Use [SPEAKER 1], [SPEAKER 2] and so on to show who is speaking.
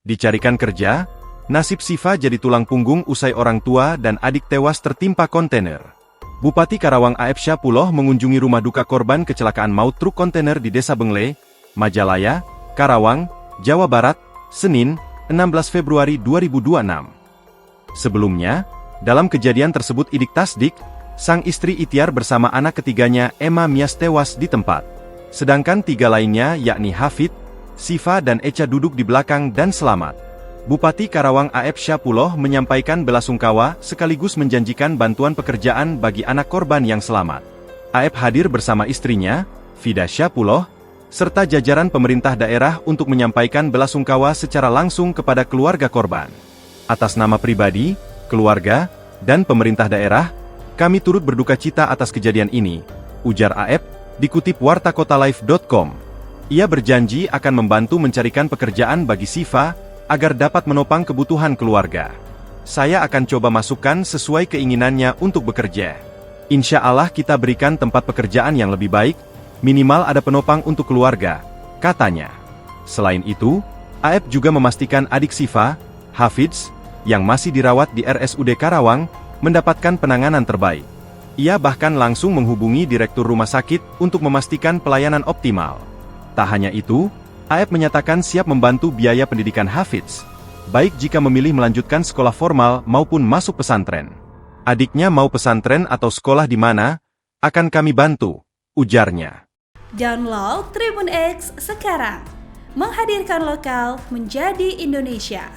[SPEAKER 1] Dicarikan kerja, nasib Siva jadi tulang punggung usai orang tua dan adik tewas tertimpa kontainer. Bupati Karawang A.F. Syapuloh mengunjungi rumah duka korban kecelakaan maut truk kontainer di Desa Bengle, Majalaya, Karawang, Jawa Barat, Senin, 16 Februari 2026. Sebelumnya, dalam kejadian tersebut Idik Tasdik, sang istri Itiar bersama anak ketiganya Emma Mias tewas di tempat. Sedangkan 3 lainnya yakni Hafid, Siva dan Echa duduk di belakang dan selamat. Bupati Karawang A.F. Syapuloh menyampaikan belasungkawa sekaligus menjanjikan bantuan pekerjaan bagi anak korban yang selamat. A.F. hadir bersama istrinya, Vida Syapuloh, serta jajaran pemerintah daerah untuk menyampaikan belasungkawa secara langsung kepada keluarga korban. Atas nama pribadi, keluarga, dan pemerintah daerah, kami turut berduka cita atas kejadian ini, ujar A.F., dikutip wartakotalive.com. Ia berjanji akan membantu mencarikan pekerjaan bagi Siva, agar dapat menopang kebutuhan keluarga. Saya akan coba masukkan sesuai keinginannya untuk bekerja. Insya Allah kita berikan tempat pekerjaan yang lebih baik, minimal ada penopang untuk keluarga, katanya. Selain itu, A.F. juga memastikan adik Siva, Hafidz, yang masih dirawat di RSUD Karawang, mendapatkan penanganan terbaik. Ia bahkan langsung menghubungi Direktur Rumah Sakit untuk memastikan pelayanan optimal. Tak hanya itu, A.F. menyatakan siap membantu biaya pendidikan Hafidz, baik jika memilih melanjutkan sekolah formal maupun masuk pesantren. Adiknya mau pesantren atau sekolah di mana, akan kami bantu, ujarnya.
[SPEAKER 2] Download Tribun X sekarang, menghadirkan lokal menjadi Indonesia.